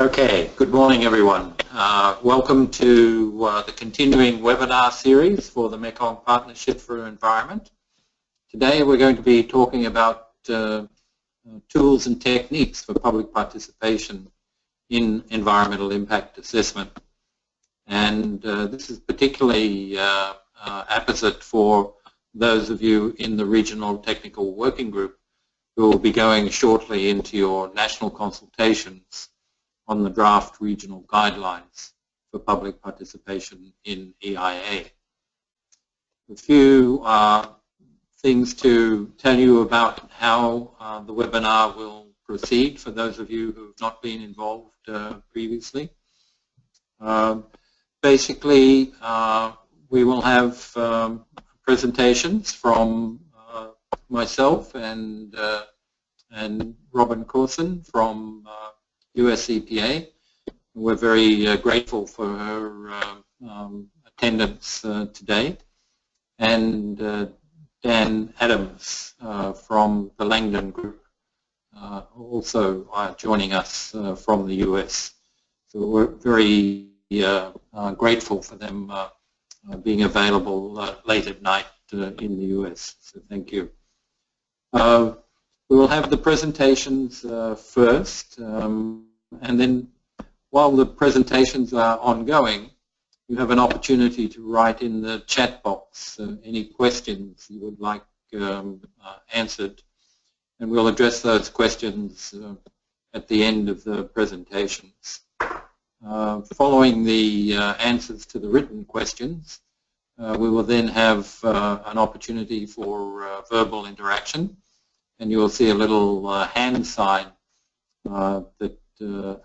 Okay, good morning everyone. Welcome to the continuing webinar series for the Mekong Partnership for Environment. Today we're going to be talking about tools and techniques for public participation in environmental impact assessment. And this is particularly apposite for those of you in the Regional Technical Working Group who will be going shortly into your national consultations on the draft regional guidelines for public participation in EIA. A few things to tell you about how the webinar will proceed for those of you who have not been involved previously. Basically, we will have presentations from myself and Robin Coursen from USEPA. We're very grateful for her attendance today, and Dan Adams from the Langdon group also joining us from the US. So we're very grateful for them being available late at night in the US. So thank you. We will have the presentations first, and then while the presentations are ongoing, you have an opportunity to write in the chat box any questions you would like answered, and we'll address those questions at the end of the presentations. Following the answers to the written questions, we will then have an opportunity for verbal interaction. And you will see a little hand sign that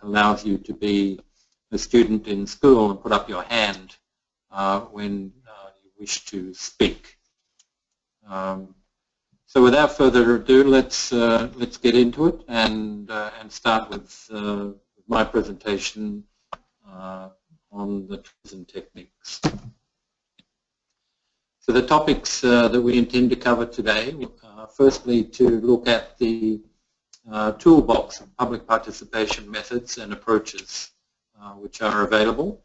allows you to be a student in school and put up your hand when you wish to speak. So without further ado, let's get into it and start with my presentation on the tools and techniques. So the topics that we intend to cover today, firstly to look at the toolbox of public participation methods and approaches which are available,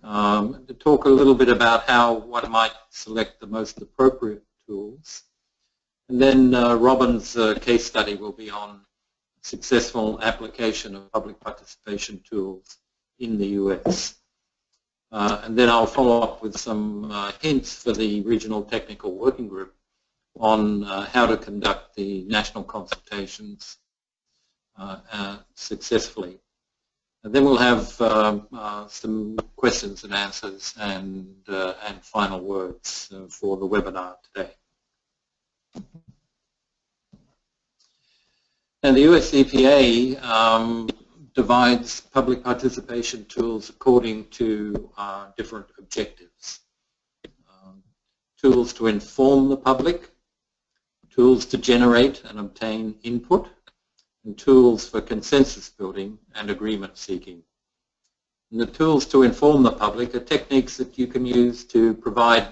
to talk a little bit about how one might select the most appropriate tools, and then Robin's case study will be on successful application of public participation tools in the US. And then I'll follow up with some hints for the Regional Technical Working Group on how to conduct the national consultations successfully. And then we'll have some questions and answers and final words for the webinar today. And the USEPA divides public participation tools according to different objectives. Tools to inform the public, tools to generate and obtain input, and tools for consensus building and agreement seeking. And the tools to inform the public are techniques that you can use to provide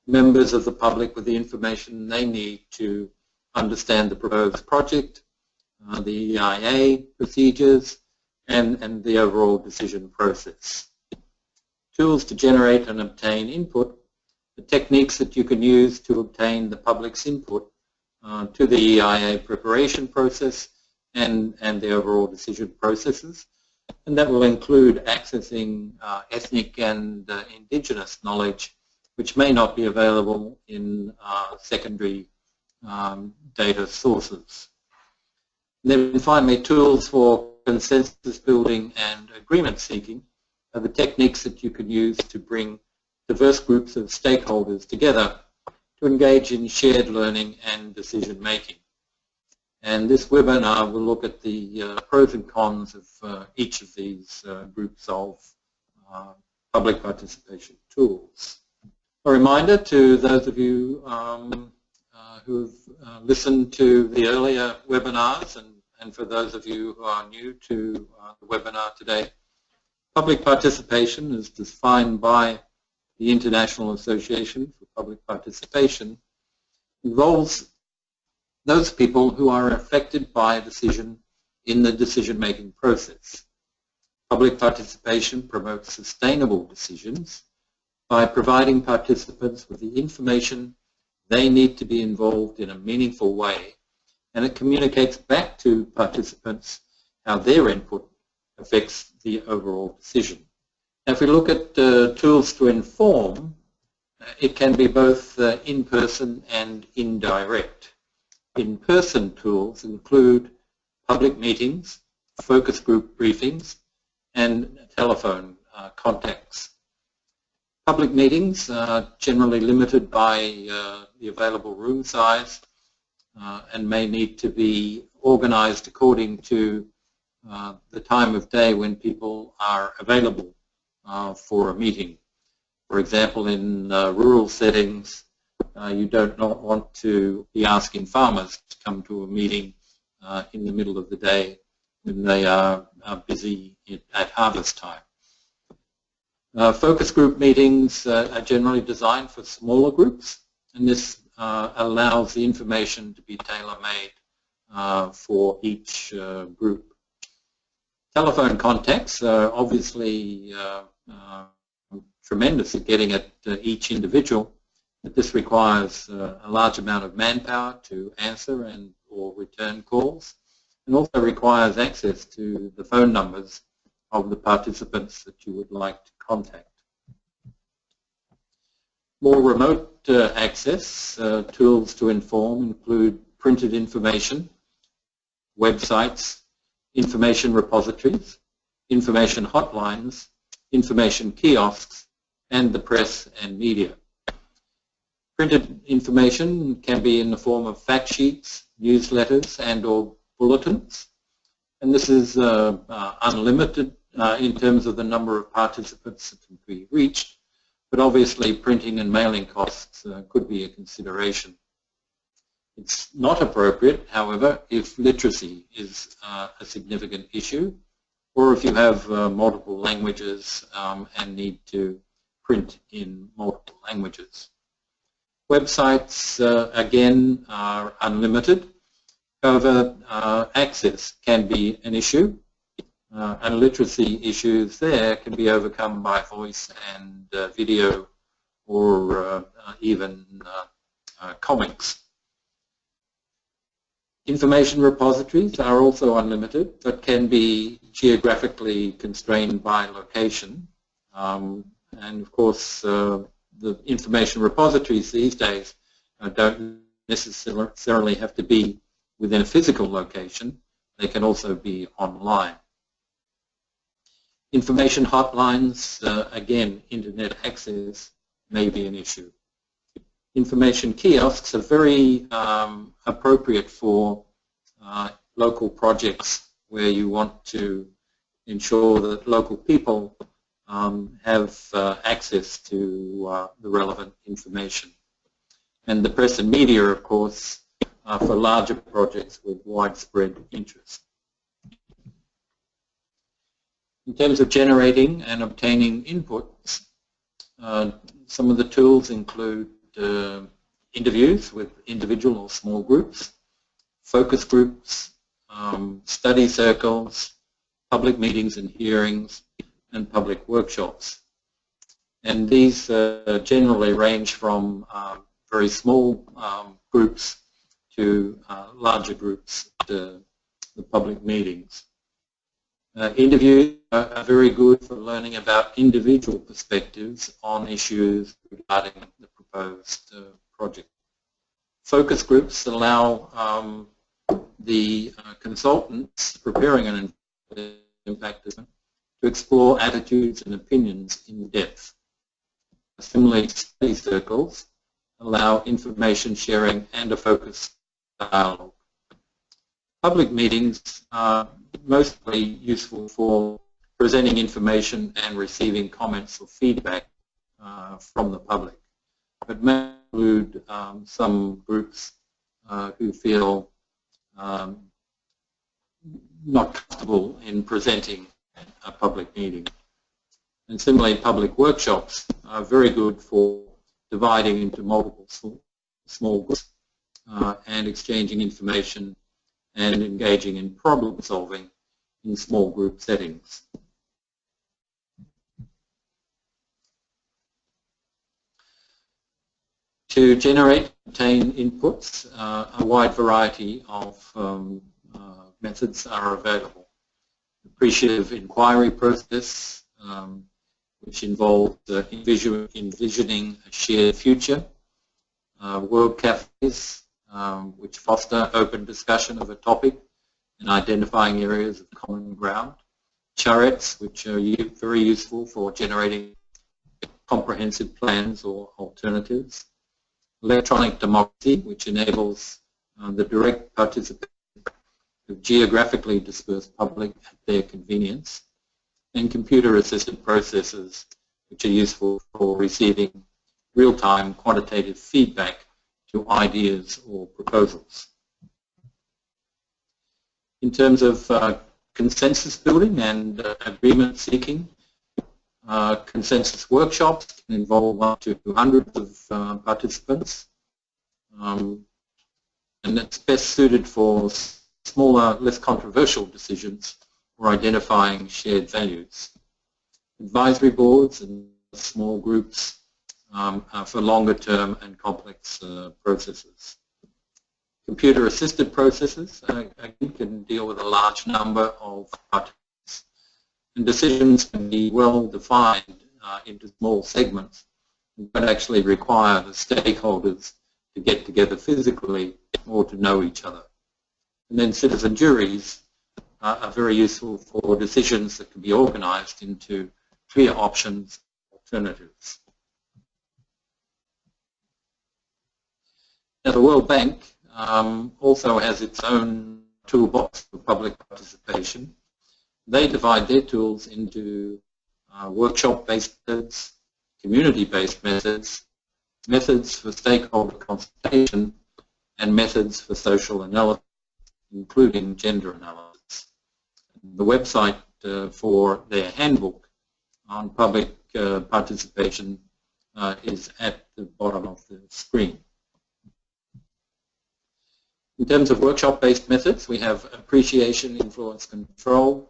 members of the public with the information they need to understand the proposed project, the EIA procedures, and the overall decision process. Tools to generate and obtain input, the techniques that you can use to obtain the public's input to the EIA preparation process and the overall decision processes. And that will include accessing ethnic and indigenous knowledge which may not be available in secondary data sources. And then finally, tools for consensus building and agreement seeking are the techniques that you can use to bring diverse groups of stakeholders together to engage in shared learning and decision making. And this webinar will look at the pros and cons of each of these groups of public participation tools. A reminder to those of you who have listened to the earlier webinars, and for those of you who are new to the webinar today, public participation is defined by the International Association for Public Participation, involves those people who are affected by a decision in the decision-making process. Public participation promotes sustainable decisions by providing participants with the information they need to be involved in a meaningful way, and it communicates back to participants how their input affects the overall decision. Now, if we look at tools to inform, it can be both in-person and indirect. In-person tools include public meetings, focus group briefings, and telephone contacts. Public meetings are generally limited by the available room size and may need to be organized according to the time of day when people are available for a meeting. For example, in rural settings, you don't not want to be asking farmers to come to a meeting in the middle of the day when they are busy at harvest time. Focus group meetings are generally designed for smaller groups, and this allows the information to be tailor-made for each group. Telephone contacts are obviously tremendous at getting at each individual, but this requires a large amount of manpower to answer and or return calls, and also requires access to the phone numbers of the participants that you would like to contact. More remote access tools to inform include printed information, websites, information repositories, information hotlines, information kiosks, and the press and media. Printed information can be in the form of fact sheets, newsletters, and or bulletins, and this is unlimited in terms of the number of participants that can be reached, but obviously printing and mailing costs could be a consideration. It's not appropriate, however, if literacy is a significant issue, or if you have multiple languages and need to print in multiple languages. Websites, again, are unlimited. However, access can be an issue, and literacy issues there can be overcome by voice and video, or even comics. Information repositories are also unlimited, but can be geographically constrained by location. And of course, the information repositories these days don't necessarily have to be within a physical location. They can also be online. Information hotlines, again, internet access may be an issue. Information kiosks are very appropriate for local projects where you want to ensure that local people have access to the relevant information. And the press and media, of course, for larger projects with widespread interest. In terms of generating and obtaining inputs, some of the tools include interviews with individual or small groups, focus groups, study circles, public meetings and hearings, and public workshops. And these generally range from very small groups to larger groups, to the public meetings. Interviews are very good for learning about individual perspectives on issues regarding the proposed project. Focus groups allow the consultants preparing an impact assessment to explore attitudes and opinions in depth. Similarly, study circles allow information sharing and a focused dialogue. Public meetings are mostly useful for presenting information and receiving comments or feedback from the public, but may include some groups who feel not comfortable in presenting a public meeting. And similarly, public workshops are very good for dividing into multiple small groups and exchanging information and engaging in problem solving in small group settings. To generate, obtain inputs, a wide variety of methods are available. Appreciative inquiry process, which involves envisioning a shared future. World cafes, which foster open discussion of a topic and identifying areas of common ground. Charrettes, which are very useful for generating comprehensive plans or alternatives. Electronic democracy, which enables the direct participation of geographically dispersed public at their convenience. And computer-assisted processes, which are useful for receiving real-time quantitative feedback to ideas or proposals. In terms of consensus building and agreement seeking, consensus workshops can involve up to hundreds of participants, and it's best suited for smaller, less controversial decisions or identifying shared values. Advisory boards and small groups for longer term and complex processes. Computer-assisted processes again can deal with a large number of participants, and decisions can be well defined into small segments, but actually require the stakeholders to get together physically or to know each other. And then citizen juries are very useful for decisions that can be organized into clear options, alternatives. Now the World Bank also has its own toolbox for public participation. They divide their tools into workshop-based methods, community-based methods, methods for stakeholder consultation, and methods for social analysis, including gender analysis. The website for their handbook on public participation is at the bottom of the screen. In terms of workshop-based methods, we have appreciation, influence, control,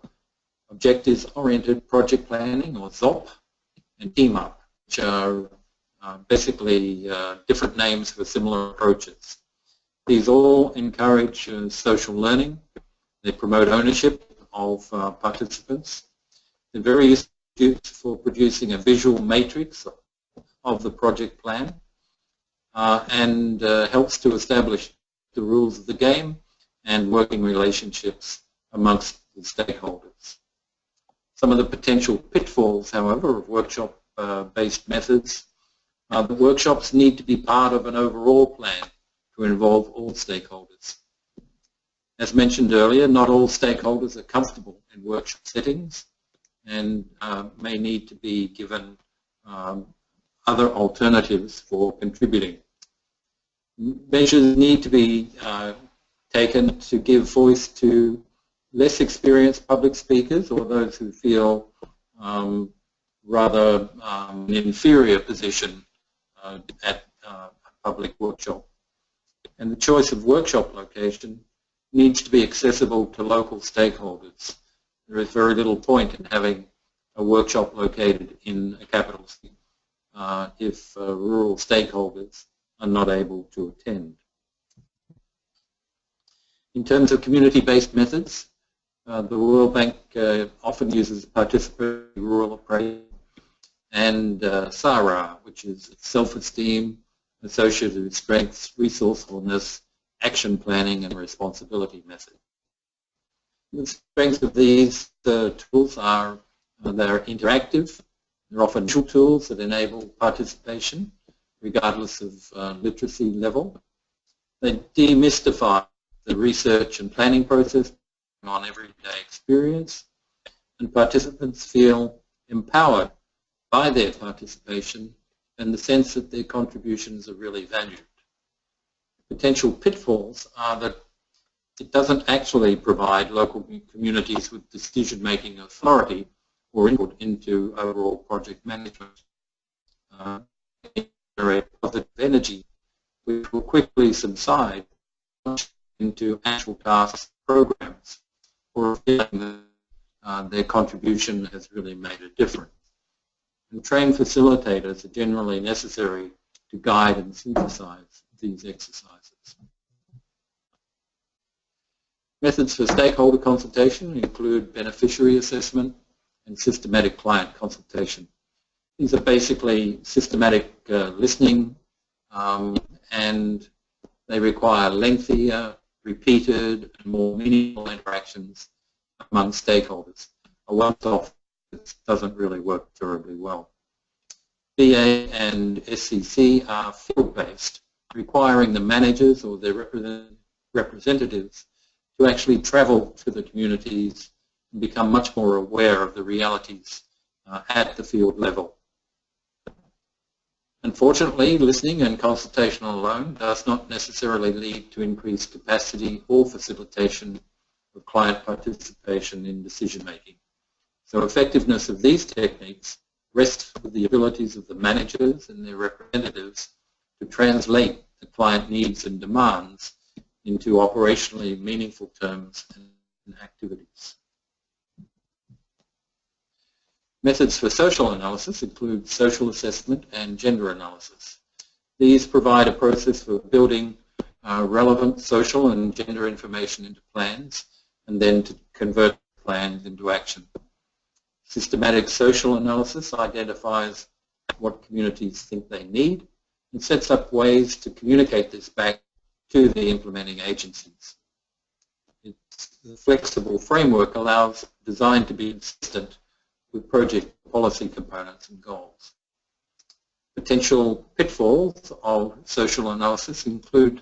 objectives-oriented project planning, or ZOP, and team-up, which are basically different names for similar approaches. These all encourage social learning. They promote ownership of participants. They're very useful for producing a visual matrix of the project plan and helps to establish the rules of the game and working relationships amongst the stakeholders. Some of the potential pitfalls, however, of workshop-based methods are that workshops need to be part of an overall plan to involve all stakeholders. As mentioned earlier, not all stakeholders are comfortable in workshop settings and may need to be given other alternatives for contributing. Measures need to be taken to give voice to less experienced public speakers or those who feel rather an inferior position at a public workshop. And the choice of workshop location needs to be accessible to local stakeholders. There is very little point in having a workshop located in a capital city if rural stakeholders are not able to attend. In terms of community-based methods, the World Bank often uses participatory rural appraisal and SARA, which is self-esteem, associated with strengths, resourcefulness, action planning, and responsibility method. The strengths of these tools are they're interactive. They're often visual tools that enable participation, regardless of literacy level. They demystify the research and planning process on everyday experience, and participants feel empowered by their participation and the sense that their contributions are really valued. Potential pitfalls are that it doesn't actually provide local communities with decision-making authority or input into overall project management. Generate positive energy, which will quickly subside into actual tasks, programs, or feeling that their contribution has really made a difference. And trained facilitators are generally necessary to guide and synthesize these exercises. Methods for stakeholder consultation include beneficiary assessment and systematic client consultation. These are basically systematic listening, and they require lengthier, repeated, and more meaningful interactions among stakeholders. A one-off doesn't really work terribly well. BA and SCC are field-based, requiring the managers or their representatives to actually travel to the communities and become much more aware of the realities at the field level. Unfortunately, listening and consultation alone does not necessarily lead to increased capacity or facilitation of client participation in decision-making. So effectiveness of these techniques rests with the abilities of the managers and their representatives to translate the client needs and demands into operationally meaningful terms and activities. Methods for social analysis include social assessment and gender analysis. These provide a process for building relevant social and gender information into plans and then to convert plans into action. Systematic social analysis identifies what communities think they need and sets up ways to communicate this back to the implementing agencies. The flexible framework allows design to be consistent with project policy components and goals. Potential pitfalls of social analysis include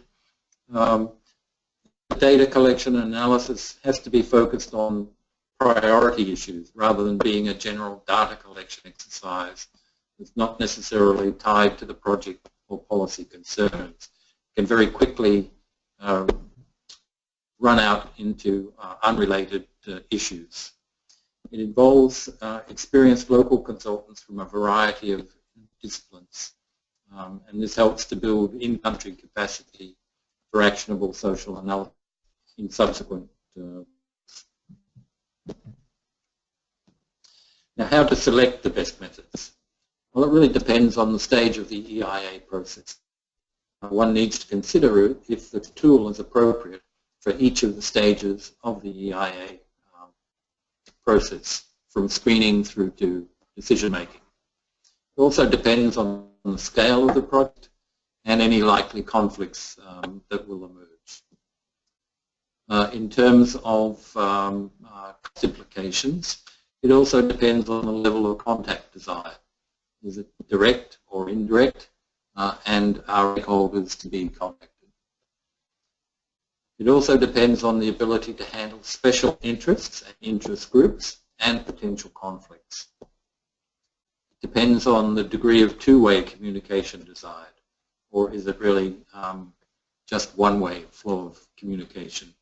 data collection and analysis has to be focused on priority issues rather than being a general data collection exercise that's not necessarily tied to the project or policy concerns. It can very quickly run out into unrelated issues. It involves experienced local consultants from a variety of disciplines, and this helps to build in-country capacity for actionable social analysis in subsequent. Now, how to select the best methods? Well, it really depends on the stage of the EIA process. One needs to consider if the tool is appropriate for each of the stages of the EIA process, from screening through to decision-making. It also depends on the scale of the project and any likely conflicts that will emerge. In terms of cost implications, it also depends on the level of contact desired. Is it direct or indirect, and are stakeholders to be contacted? It also depends on the ability to handle special interests and interest groups and potential conflicts. It depends on the degree of two-way communication desired, or is it really just one-way flow of communication?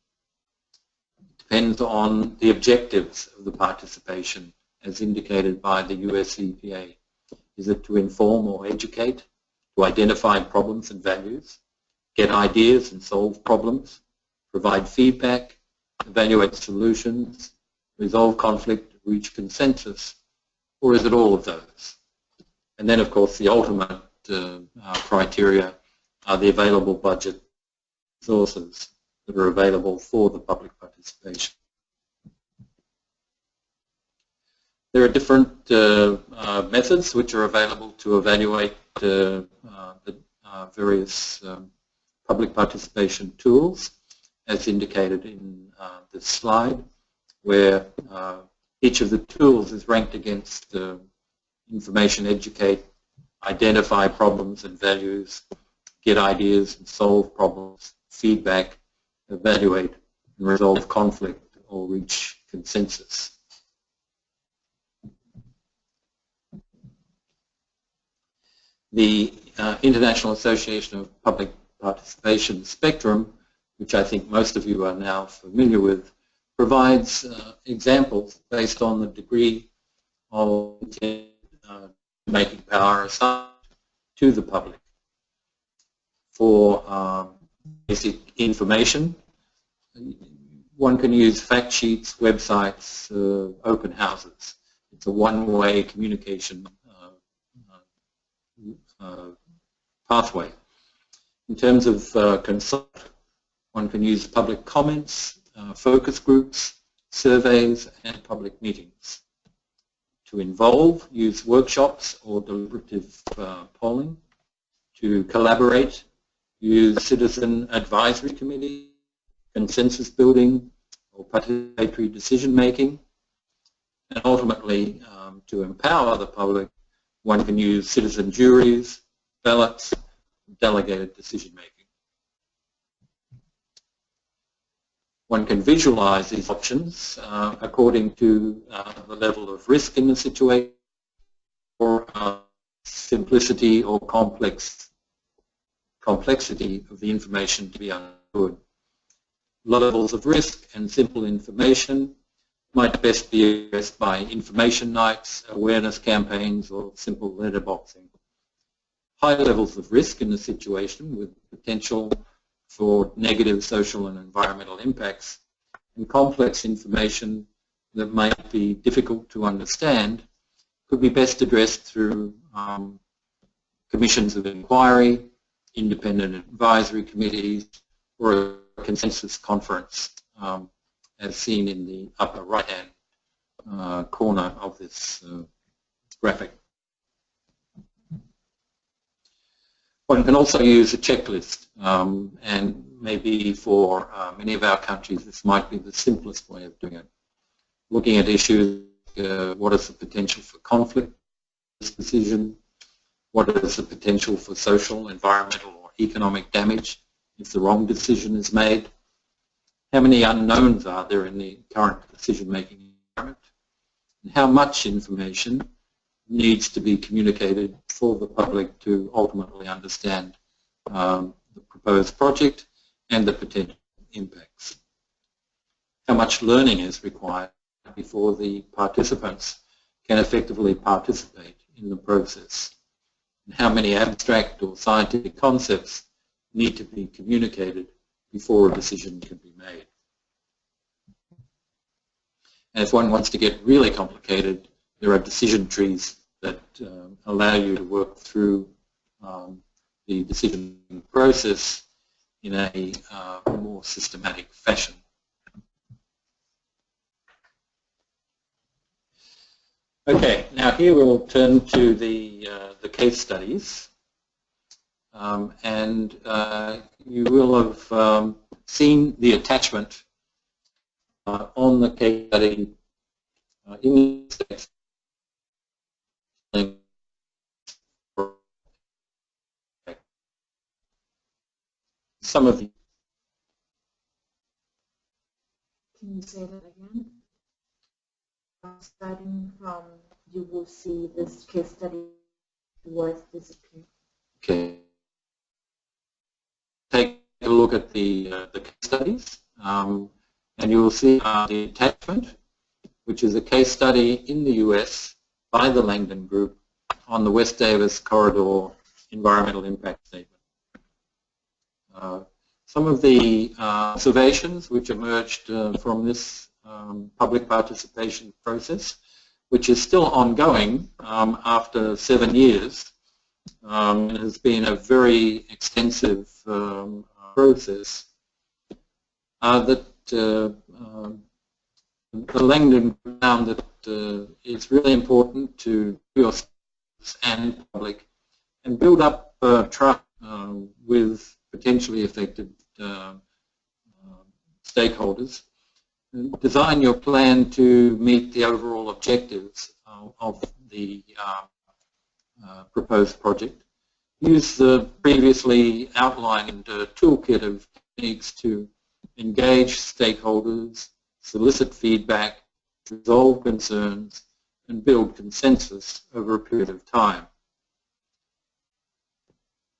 It depends on the objectives of the participation as indicated by the USEPA. Is it to inform or educate, to identify problems and values, get ideas and solve problems, provide feedback, evaluate solutions, resolve conflict, reach consensus, or is it all of those? And then, of course, the ultimate criteria are the available budget resources that are available for the public participation. There are different methods which are available to evaluate the various public participation tools, as indicated in this slide, where each of the tools is ranked against information, educate, identify problems and values, get ideas and solve problems, feedback, evaluate, and resolve conflict or reach consensus. The International Association of Public Participation Spectrum, which I think most of you are now familiar with, provides examples based on the degree of making power assigned to the public. For basic information, one can use fact sheets, websites, open houses. It's a one-way communication pathway. In terms of consult, one can use public comments, focus groups, surveys, and public meetings. To involve, use workshops or deliberative polling. To collaborate, use citizen advisory committee, consensus building, or participatory decision making. And ultimately, to empower the public, one can use citizen juries, ballots, delegated decision making. One can visualize these options according to the level of risk in the situation or simplicity or complexity of the information to be understood. Low levels of risk and simple information might best be addressed by information nights, awareness campaigns, or simple letterboxing. High levels of risk in the situation with potential for negative social and environmental impacts and complex information that might be difficult to understand could be best addressed through commissions of inquiry, independent advisory committees, or a consensus conference, as seen in the upper right-hand corner of this graphic. One can also use a checklist, and maybe for many of our countries this might be the simplest way of doing it. Looking at issues, what is the potential for conflict in this decision? What is the potential for social, environmental, or economic damage if the wrong decision is made? How many unknowns are there in the current decision-making environment? And how much information needs to be communicated for the public to ultimately understand the proposed project and the potential impacts? How much learning is required before the participants can effectively participate in the process? And how many abstract or scientific concepts need to be communicated before a decision can be made? And if one wants to get really complicated, there are decision trees that allow you to work through the decision process in a more systematic fashion. Okay, now here we'll turn to the case studies, and you will have seen the attachment on the case study in some of the. Can you say that again? Starting from, you will see this case study words disappear. Okay. Take a look at the case studies, and you will see the attachment, which is a case study in the US by the Langdon Group on the West Davis Corridor Environmental Impact Statement. Some of the observations which emerged from this public participation process, which is still ongoing after 7 years. It has been a very extensive process that the Langdon found that it's really important to yourselves and public and build up trust with potentially affected stakeholders. Design your plan to meet the overall objectives of the proposed project. Use the previously outlined toolkit of techniques to engage stakeholders, solicit feedback, resolve concerns, and build consensus over a period of time.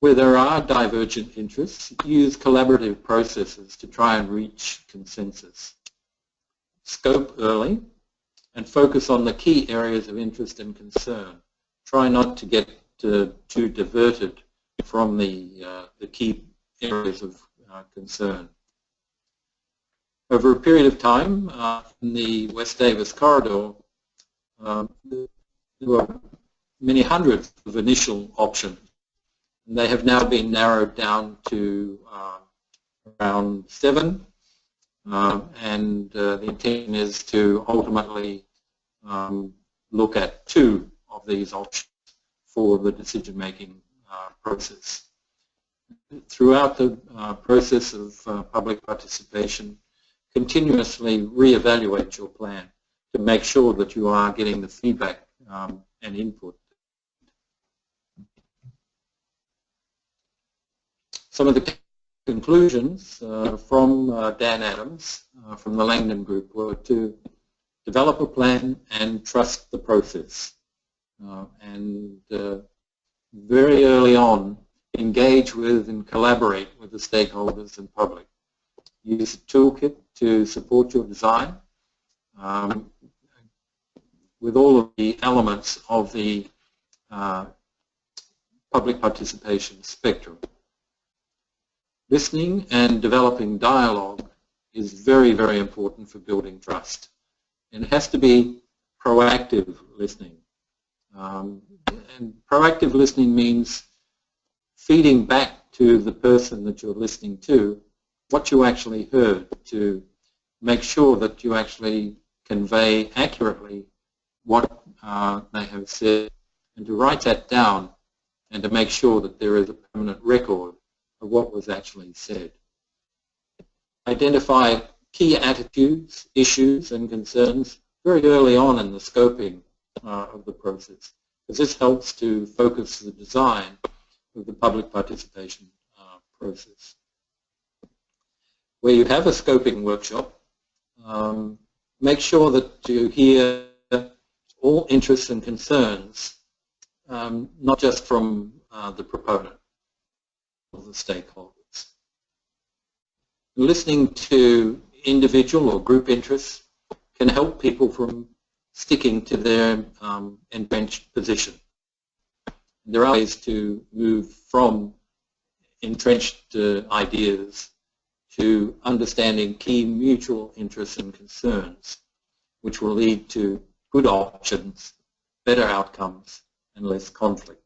Where there are divergent interests, use collaborative processes to try and reach consensus. Scope early and focus on the key areas of interest and concern. Try not to get too diverted from the key areas of concern. Over a period of time in the West Davis Corridor, there were many hundreds of initial options And they have now been narrowed down to around 7, and the intention is to ultimately look at 2 of these options for the decision-making process. Throughout the process of public participation, continuously re-evaluate your plan to make sure that you are getting the feedback and input. Some of the conclusions from Dan Adams from the Langdon group were to develop a plan and trust the process. And very early on, engage with and collaborate with the stakeholders and public. Use a toolkit to support your design with all of the elements of the public participation spectrum. Listening and developing dialogue is very, very important for building trust. And it has to be proactive listening. And proactive listening means feeding back to the person that you're listening to what you actually heard, to make sure that you actually convey accurately what they have said, and to write that down and to make sure that there is a permanent record of what was actually said. Identify key attitudes, issues and concerns very early on in the scoping of the process, because this helps to focus the design of the public participation process. Where you have a scoping workshop, make sure that you hear all interests and concerns, not just from the proponent of the stakeholders. Listening to individual or group interests can help people from sticking to their entrenched position. There are ways to move from entrenched ideas to understanding key mutual interests and concerns, which will lead to good options, better outcomes, and less conflict.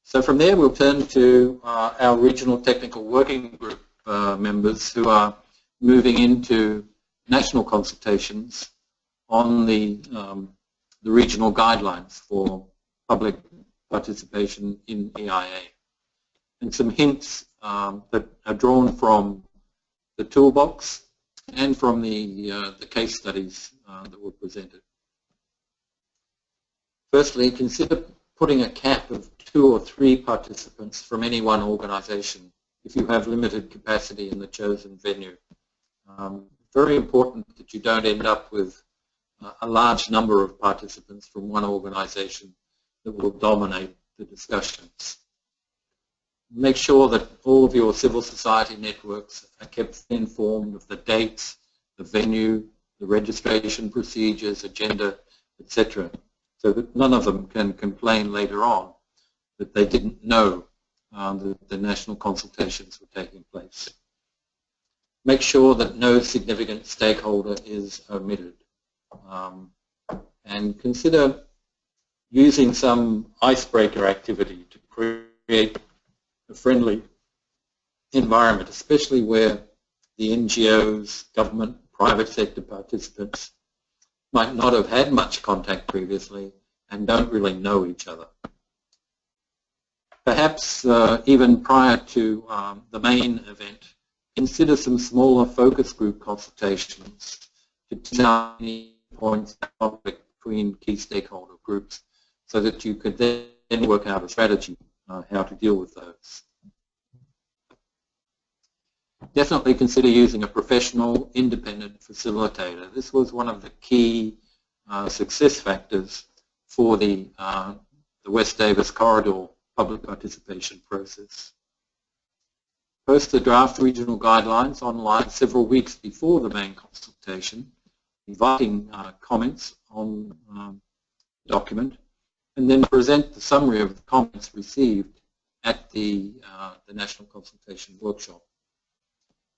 So from there we'll turn to our regional technical working group members who are moving into national consultations on the regional guidelines for public participation in EIA. And some hints that are drawn from the toolbox and from the case studies that were presented. Firstly, consider putting a cap of 2 or 3 participants from any one organization if you have limited capacity in the chosen venue. Very important that you don't end up with a large number of participants from one organization that will dominate the discussions. Make sure that all of your civil society networks are kept informed of the dates, the venue, the registration procedures, agenda, etc., so that none of them can complain later on that they didn't know that the national consultations were taking place. Make sure that no significant stakeholder is omitted. And consider using some icebreaker activity to create a friendly environment, especially where the NGOs, government, private sector participants might not have had much contact previously and don't really know each other. Perhaps even prior to the main event, consider some smaller focus group consultations to determine any points of conflict between key stakeholder groups so that you could then work out a strategy how to deal with those. Definitely consider using a professional, independent facilitator. This was one of the key success factors for the West Davis Corridor public participation process. Post the draft regional guidelines online several weeks before the main consultation, inviting comments on the document, and then present the summary of the comments received at the National Consultation Workshop.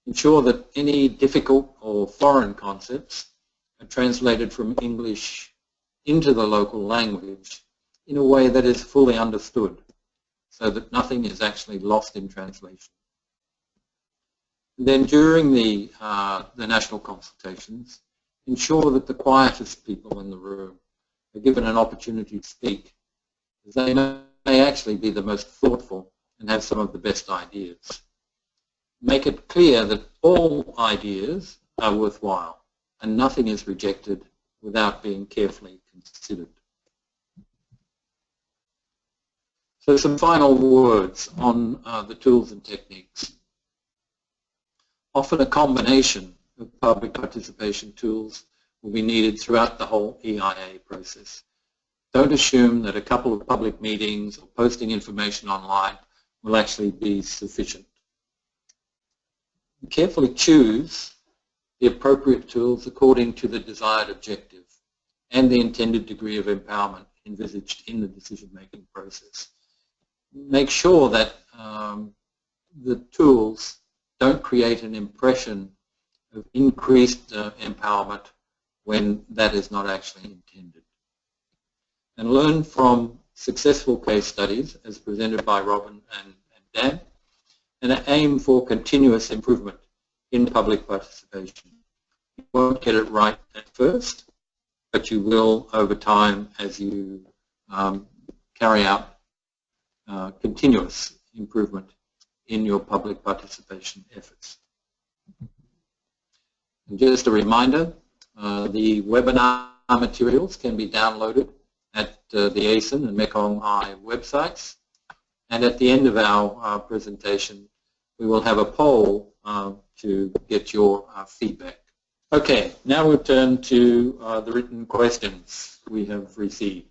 Ensure that any difficult or foreign concepts are translated from English into the local language in a way that is fully understood, so that nothing is actually lost in translation. Then during the national consultations, ensure that the quietest people in the room are given an opportunity to speak, as they may actually be the most thoughtful and have some of the best ideas. Make it clear that all ideas are worthwhile and nothing is rejected without being carefully considered. So some final words on the tools and techniques. Often a combination of public participation tools will be needed throughout the whole EIA process. Don't assume that a couple of public meetings or posting information online will actually be sufficient. Carefully choose the appropriate tools according to the desired objective and the intended degree of empowerment envisaged in the decision-making process. Make sure that the tools don't create an impression of increased empowerment when that is not actually intended. And learn from successful case studies as presented by Robin and Dan, and aim for continuous improvement in public participation. You won't get it right at first, but you will over time as you carry out continuous improvement in your public participation efforts. And just a reminder, the webinar materials can be downloaded at the AECEN and Mekong Eye websites. And at the end of our presentation, we will have a poll to get your feedback. Okay, now we'll turn to the written questions we have received.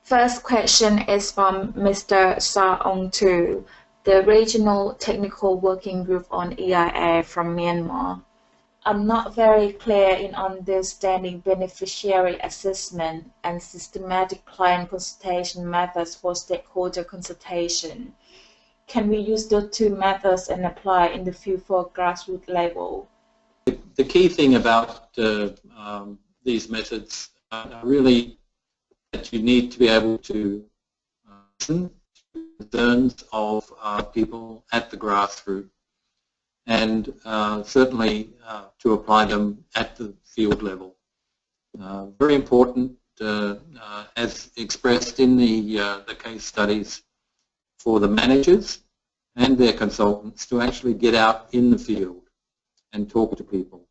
First question is from Mr. Sa Ong Tu, the Regional Technical Working Group on EIA from Myanmar. I'm not very clear in understanding beneficiary assessment and systematic client consultation methods for stakeholder consultation. Can we use those two methods and apply in the field for grassroots level? The key thing about these methods are really that you need to be able to listen to the concerns of people at the grassroots, and certainly to apply them at the field level. Very important, as expressed in the case studies, for the managers and their consultants to actually get out in the field and talk to people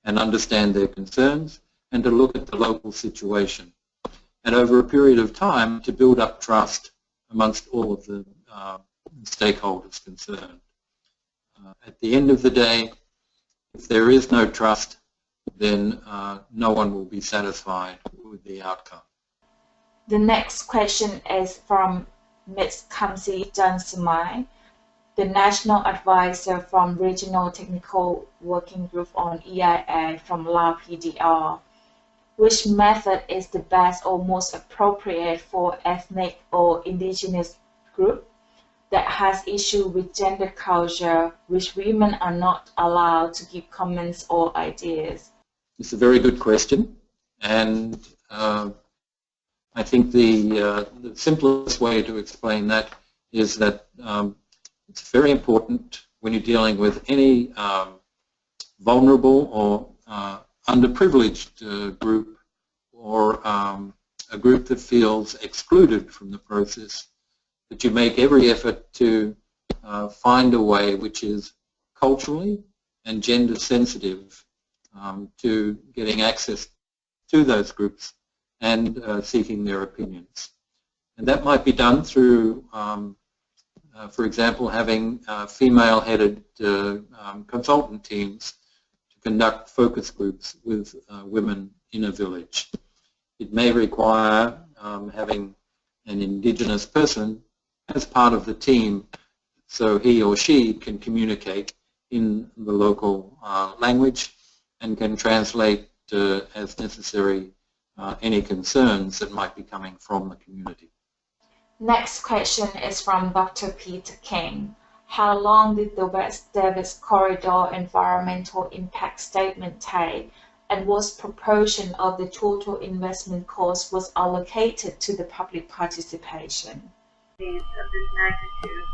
and understand their concerns and to look at the local situation. And over a period of time to build up trust amongst all of the stakeholders concerned. At the end of the day, if there is no trust, then no one will be satisfied with the outcome. The next question is from Ms. Kamsi Jansamai, the National Advisor from Regional Technical Working Group on EIA from Lao PDR. Which method is the best or most appropriate for ethnic or indigenous group that has issue with gender culture, which women are not allowed to give comments or ideas? It's a very good question, and I think the simplest way to explain that is that it's very important when you're dealing with any vulnerable or underprivileged group or a group that feels excluded from the process, that you make every effort to find a way which is culturally and gender sensitive to getting access to those groups and seeking their opinions. And that might be done through, for example, having female-headed consultant teams to conduct focus groups with women in a village. It may require having an indigenous person as part of the team so he or she can communicate in the local language and can translate as necessary any concerns that might be coming from the community. Next question is from Dr. Peter King. How long did the West Davis Corridor environmental impact statement take, and what proportion of the total investment cost was allocated to the public participation? Of this magnitude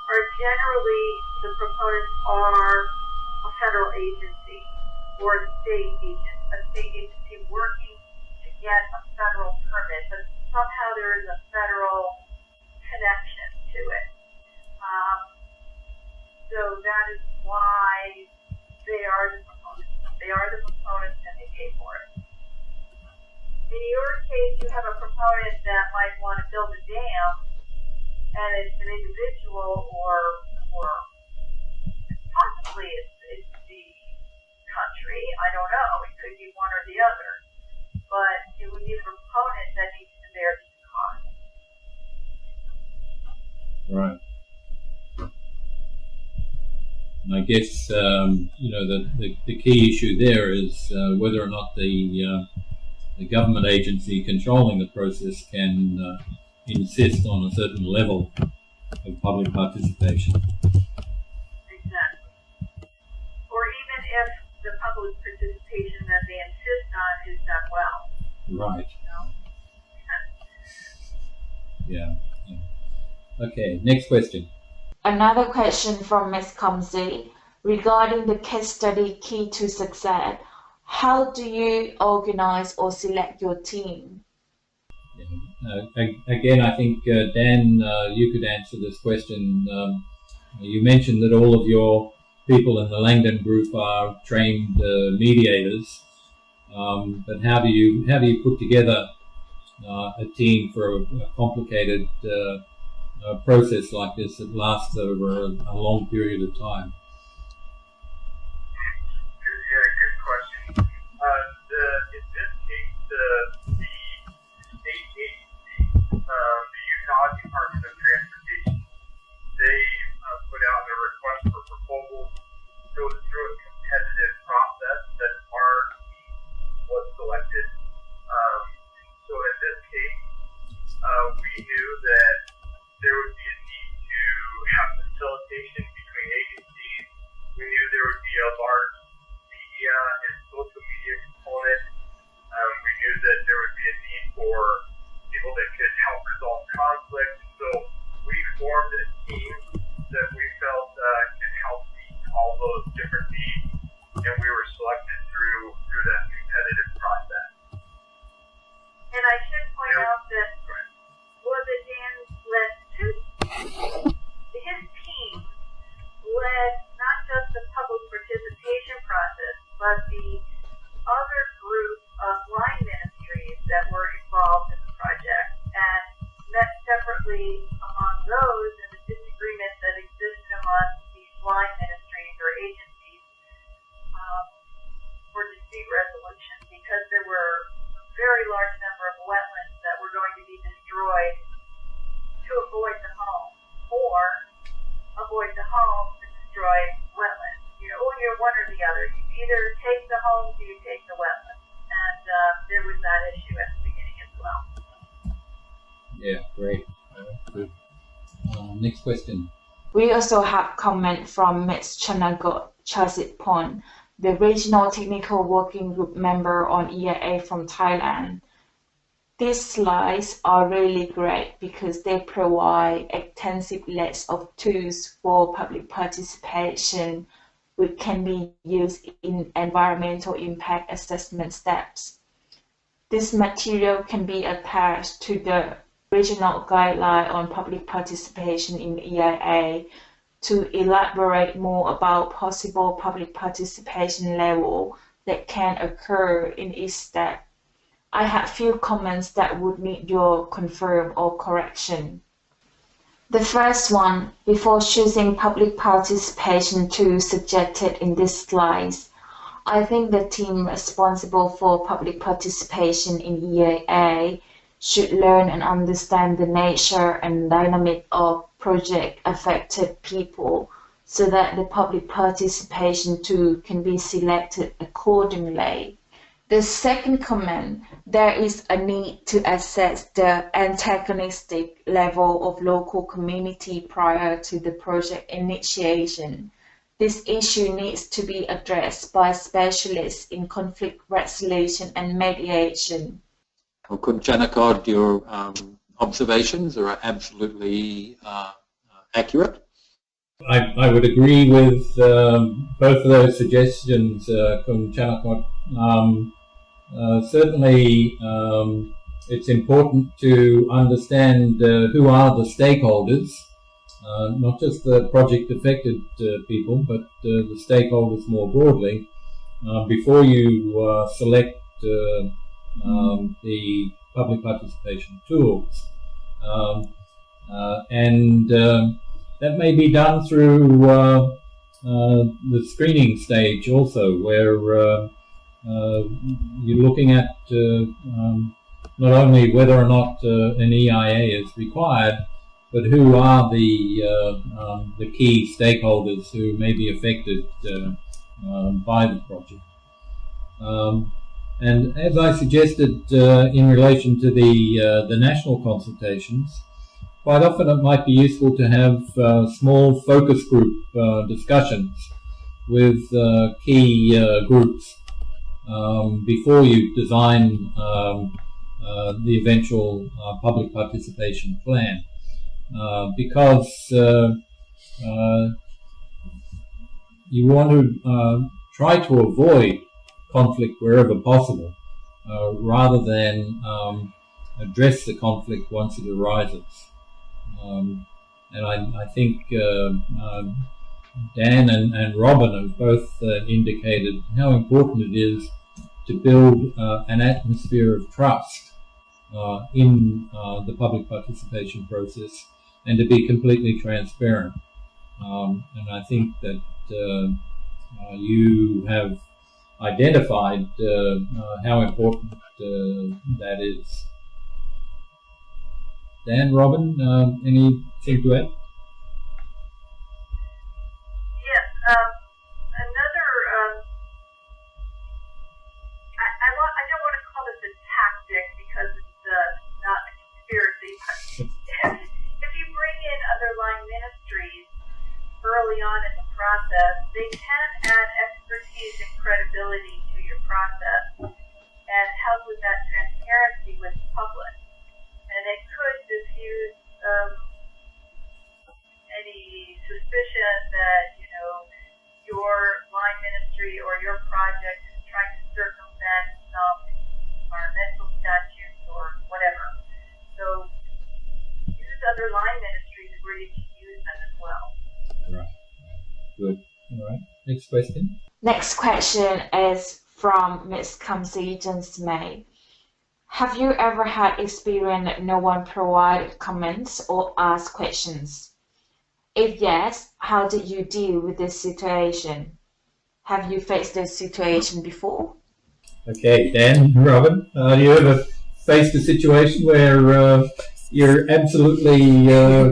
are generally the proponents are a federal agency or a state agency working to get a federal permit, but somehow there is a federal connection to it. So that is why they are the proponents. They are the proponents and they pay for it. In your case, you have a proponent that might want to build a dam, and it's an individual or possibly it's the country. I don't know. It could be one or the other. But it would be a proponent that needs to bear these costs. Right. And I guess the key issue there is whether or not the government agency controlling the process can insist on a certain level of public participation. Exactly. Or even if the public participation that they insist on is done well. Right. Yeah. Okay, next question. Another question from Ms. Kamsi regarding the case study Key to Success. How do you organize or select your team? Again, I think, Dan, you could answer this question. You mentioned that all of your people in the Langdon group are trained mediators, but how do you put together a team for a complicated process like this that lasts over a long period of time? Yeah, good question. In this case, the state agency, the Utah Department of Transportation, they put out a request for proposals, goes through a competitive process that our team was selected. So in this case, we knew that there would be a need to have facilitation between agencies. We knew there would be a large media and social media component. We knew that there would be a need for people that could help resolve conflict. So we formed a team that we felt could help meet all those different needs, and we were selected through that competitive process. And I should point out that Dan led his team led not just the public participation process, but the other group of line ministries that were involved in the project, and met separately among those and the disagreement that existed among these line ministries or agencies for dispute resolution, because there were a very large number of wetlands that were going to be destroyed to avoid the home, or avoid the home to destroy wetlands. You're one or the other. You either take the homes or you take the wetlands. And there was that issue at the beginning as well. Yeah, great. Good. Next question. We also have comment from Ms. Chanagot Chasitpon, the Regional Technical Working Group member on EIA from Thailand. These slides are really great because they provide extensive list of tools for public participation which can be used in environmental impact assessment steps. This material can be attached to the regional guideline on public participation in EIA to elaborate more about possible public participation level that can occur in each step. I have few comments that would need your confirm or correction. The first one, before choosing public participation tools suggested in this slides, I think the team responsible for public participation in EIA should learn and understand the nature and dynamic of project affected people so that the public participation tool can be selected accordingly. The second comment, there is a need to assess the antagonistic level of local community prior to the project initiation. this issue needs to be addressed by specialists in conflict resolution and mediation. Well, Kun Chanakod, your observations are absolutely accurate. I would agree with both of those suggestions, Kun Chanakot. Certainly, it's important to understand who are the stakeholders, not just the project-affected people, but the stakeholders more broadly, before you select the public participation tools. And that may be done through the screening stage also, where you're looking at not only whether or not an EIA is required, but who are the key stakeholders who may be affected by the project. And as I suggested in relation to the national consultations, quite often it might be useful to have small focus group discussions with key groups before you design the eventual public participation plan, because you want to try to avoid conflict wherever possible, rather than address the conflict once it arises. And I think Dan and Robin have both indicated how important it is to build an atmosphere of trust in the public participation process, and to be completely transparent. And I think that you have identified how important that is. Dan, Robin, anything to add? Yes. Another, I don't want to call this a tactic because it's not a conspiracy, but if you bring in other line ministries early on in the process, they can add expertise and credibility to your process and help with that transparency with the public. And it could diffuse any suspicion that, your line ministry or your project is trying to circumvent some environmental statutes or whatever. So use other line ministries where you can use them as well. Right. Good. All right. Next question. Next question is from Ms. Kamsi Jansmay. Have you ever had experience that no one provided comments or asked questions? If yes, how did you deal with this situation? Have you faced this situation before? Okay, Dan, Robin, you ever faced a situation where you're absolutely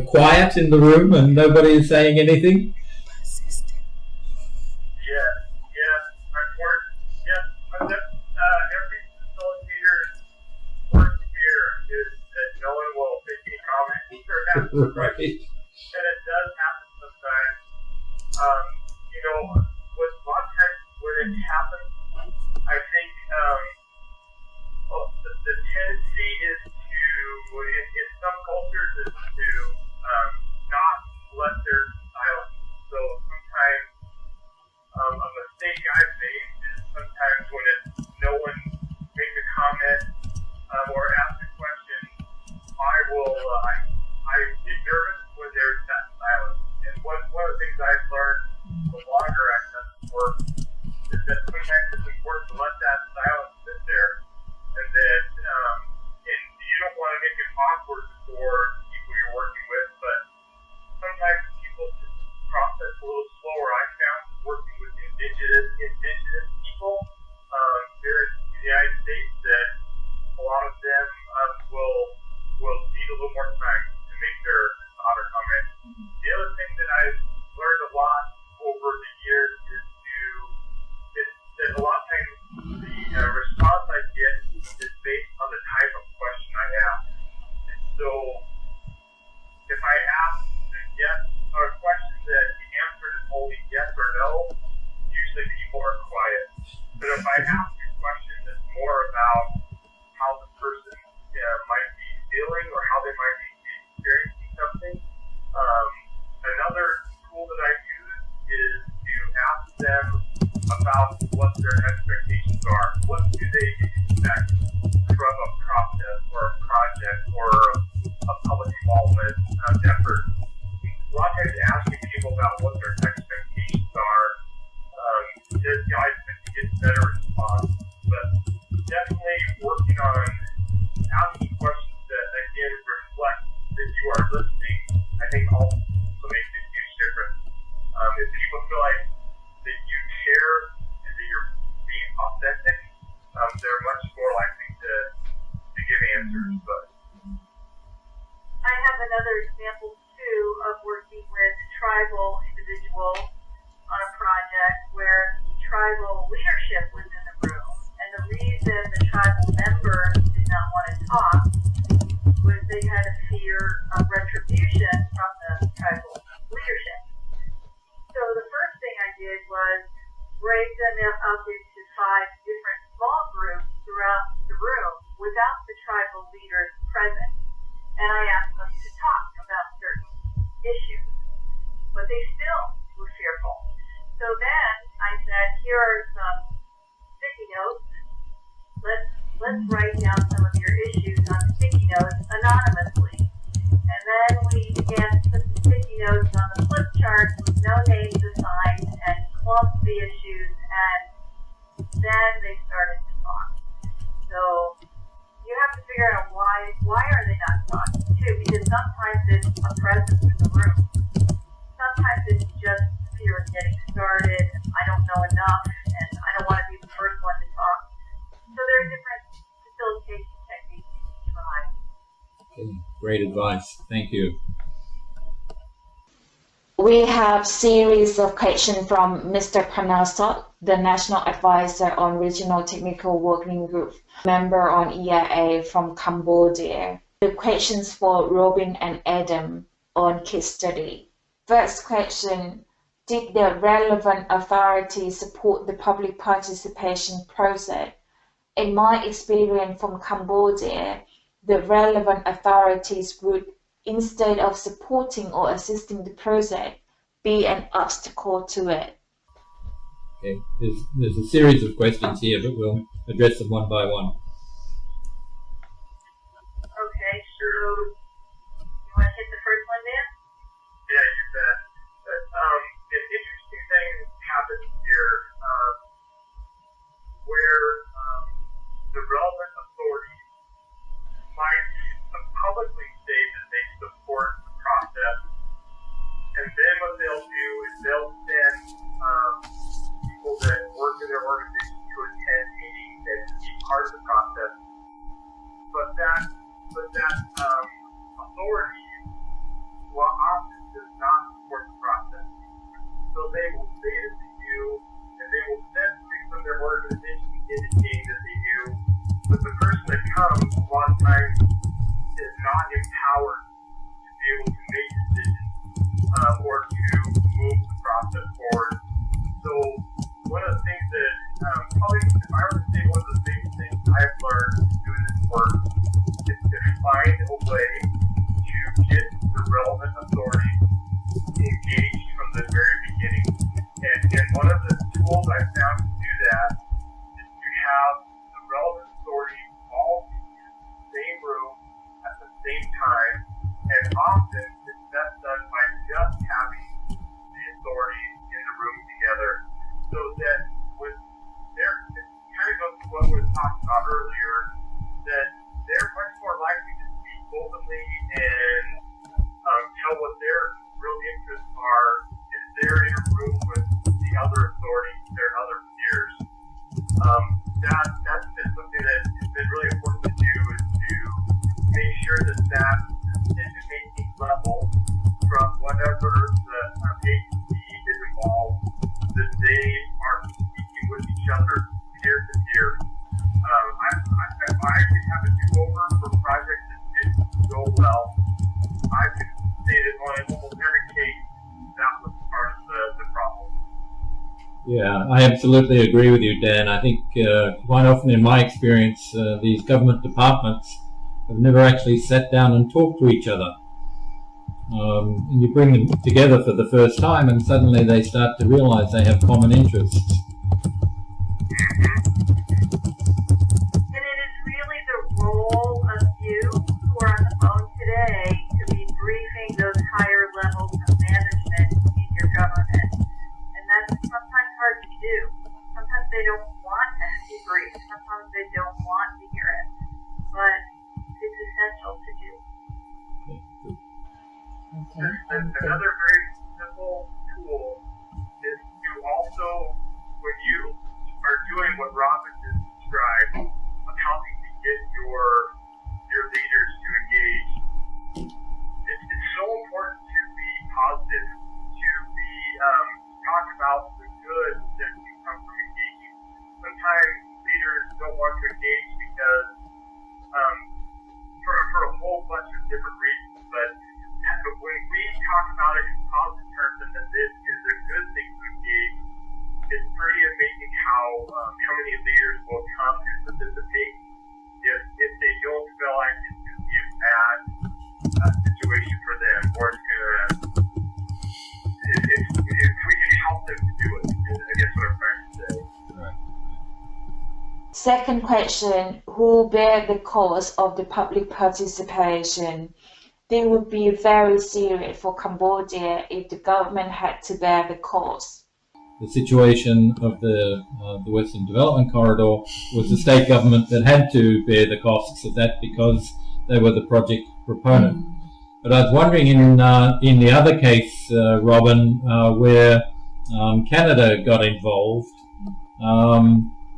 quiet in the room and nobody is saying anything? Every facilitator's worst fear is that no one will make any comments or ask a question. And it does happen sometimes. With a lot of times when it happens, I think the tendency is to, in some cultures, is to not let there be silence. So sometimes a mistake I've made is sometimes when no one makes a comment or asks a question, I get nervous when expectations are. What do they expect from a process or a project or a public involvement effort? A lot of times asking people about what their expectations are is guides them to get better response. But definitely working on asking questions that again reflect that you are listening, I think also makes a huge difference. If people feel like that you care and that you're being authentic, they're much more likely to give answers. But I have another example too of working with tribal individuals on a project where the tribal leadership was in the room, and the reason the tribal members did not want to talk was they had a fear of retribution from the tribal leadership. So the first thing I did was break them up into 5 different small groups throughout the room without the tribal leaders present. And I asked them to talk about certain issues, but they still were fearful. So then I said, here are some sticky notes. Let's write down some of your issues on sticky notes anonymously. And then we began to put the sticky notes on the flip chart with no names assigned and clump the issues, and then they started to talk. So you have to figure out why are they not talking too, because sometimes it's a presence in the room. Sometimes it's just fear of getting started, I don't know enough, and I don't want to be the first one to talk. So there are different facilitation techniques to try. Okay, great advice. Thank you. We have series of questions from Mr. Panasot, the National Advisor on Regional Technical Working Group, member on EIA from Cambodia. The questions for Robin and Adam on case study. First question, did the relevant authorities support the public participation process? In my experience from Cambodia, the relevant authorities would, instead of supporting or assisting the process, be an obstacle to it. Okay, there's a series of questions here, but we'll address them one by one. Okay, so you want to hit the first one, Dan? yeah, you bet. An interesting thing happens here where the relevant authorities might publicly say that they support the process, and then what they'll do is they'll send people that work in their organization to attend meetings and be part of the process. But that authority often does not support the process. So they will say it to you, and they will send things from their organization indicating that they do. But the person that comes a lot of times is not empowered to be able to make decisions or to move the process forward. So one of the things that probably, if I were to say one of the biggest things I've learned doing this work is to find a way to get the relevant authorities engaged from the very beginning. And one of the tools I found to do that is to have the relevant authorities all in the same room at the same time, and often it's best done by just having the authorities in the room together, so that with their, it kind of goes to what was talked about earlier, that they're much more likely to speak openly and tell what their real interests are if they're in a room with the other authorities, their other peers. That's been something that has been really important to do, is to make sure that that decision-making level from whatever the agency is involved, that they are speaking with each other peer to peer. If I could have a do-over for projects that didn't go well, I could say that on almost every case that was part of the problem. Yeah, I absolutely agree with you, Dan. I think quite often in my experience, these government departments have never actually sat down and talked to each other. And you bring them together for the first time, and suddenly they start to realize they have common interests. they don't want to hear it, but it's essential to do. Okay. Another very simple tool is to also, when you are doing what Robin just described, of helping to get your leaders to engage, it's so important to be positive, to be talk about the good that can come from engaging. Sometimes leaders don't want to engage because for a whole bunch of different reasons, but when we talk about it in positive terms and that this is a good thing to engage, it's pretty amazing how many leaders will come and participate if they don't feel like it's going to be a bad situation for them, or it's going to, if we can help them to do it, I guess what I'm trying to say. Right. Second question, who bear the cost of the public participation? It would be very serious for Cambodia if the government had to bear the cost. The situation of the Western Development Corridor was the state government that had to bear the costs of that because they were the project proponent. But I was wondering in the other case, Robin, where Canada got involved,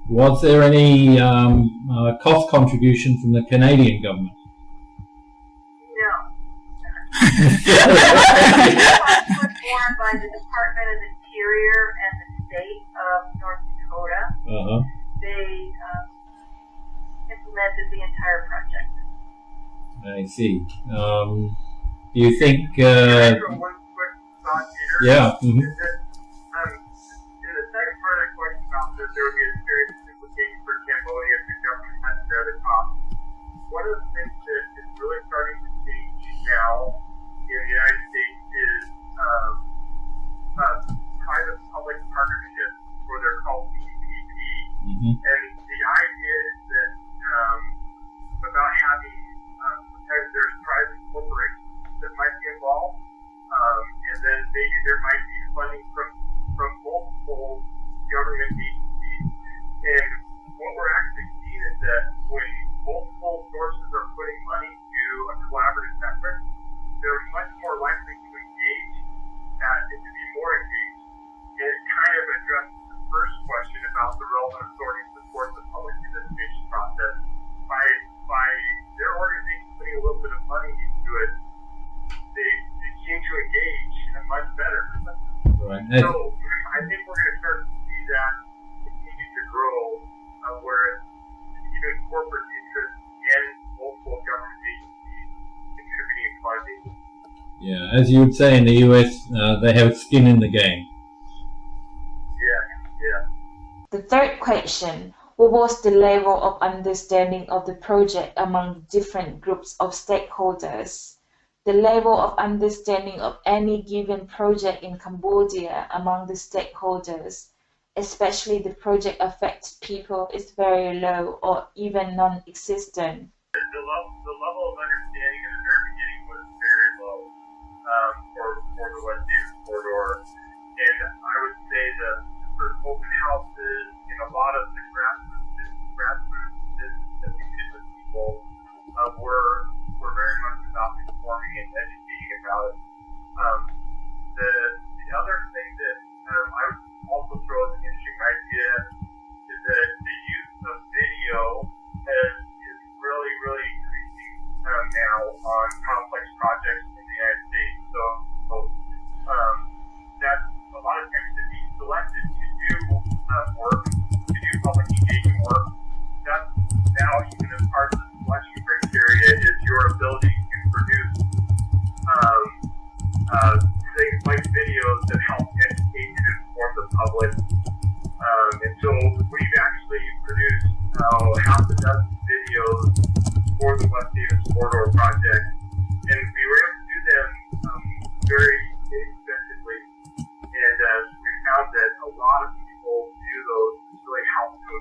was there any cost contribution from the Canadian government? It was borne by the Department of Interior and the state of North Dakota. Uh-huh. They implemented the entire project. I see. Do you think? One quick thought, Peter. Yeah. Mm-hmm. Is that, in the second part of that question about that there would be a serious implication for Cambodia if the government had to bear the cost. One of the things that is really starting to change now in the United States is private-public partnerships, or they're called PPP. Mm-hmm. And the idea is that about having, sometimes there's private corporations that might be involved, and then maybe there might be funding from multiple government agencies. And what we're actually seeing is that when multiple sources are putting money to a collaborative effort, they're much more likely to engage and to be more engaged. And it kind of addresses the first question about the relevant authority support the public participation process. By their organization putting a little bit of money into it, they seem to engage much better. Right. So I think we're going to start to see that continue to grow, where even corporate interests and multiple government agencies contributing funding. Yeah, as you would say in the US, they have skin in the game. Yeah. The third question, what was the level of understanding of the project among different groups of stakeholders? The level of understanding of any given project in Cambodia among the stakeholders, especially the project affects people, is very low or even non-existent. The level of understanding in the very beginning was very low for the West Davis corridor, and I would say that for open houses and a lot of the grassroots business that we did with people were very much about informing and educating about it. The other thing that I would also throw as an interesting idea is that the use of video is really, really increasing now on complex projects in the United States. So that's a lot of times to be selected to do work, to do public engagement work. That's now even as part of the selection criteria is your ability to produce things like videos that help educate and inform the public. And so we've actually produced half a dozen videos for the West Davis Corridor project, and we were able to do them very inexpensively. And we found that a lot of people do those to really help to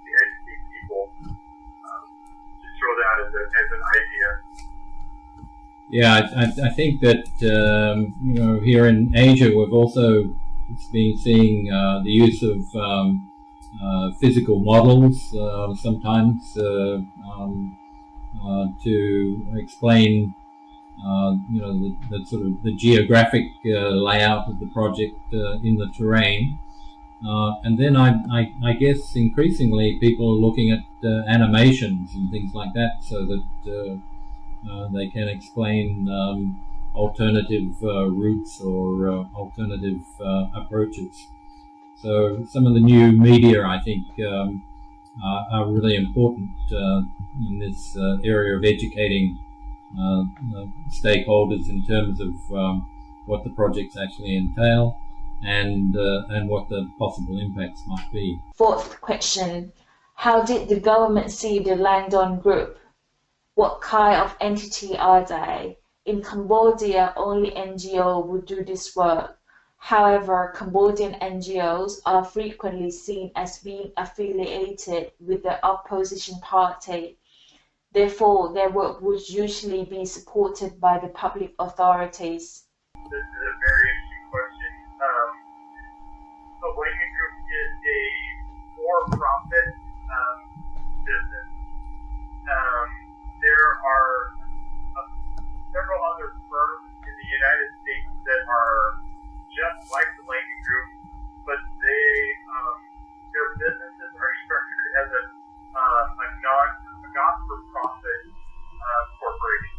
educate people. Just throw that as an idea. Yeah, I think that here in Asia we've also been seeing the use of physical models sometimes to explain the sort of the geographic layout of the project in the terrain. And then I guess increasingly people are looking at animations and things like that, so that they can explain alternative routes or alternative approaches. So some of the new media, I think, are really important in this area of educating stakeholders in terms of what the projects actually entail and what the possible impacts might be. Fourth question, how did the government see the Langdon group? What kind of entity are they? In Cambodia, only NGO would do this work. However, Cambodian NGOs are frequently seen as being affiliated with the opposition party. Therefore, their work would usually be supported by the public authorities. This is a very interesting question. The Langdon Group is a for-profit business. There are several other firms in the United States that are just like the Langdon Group, but their businesses are structured as a not-for-profit corporation.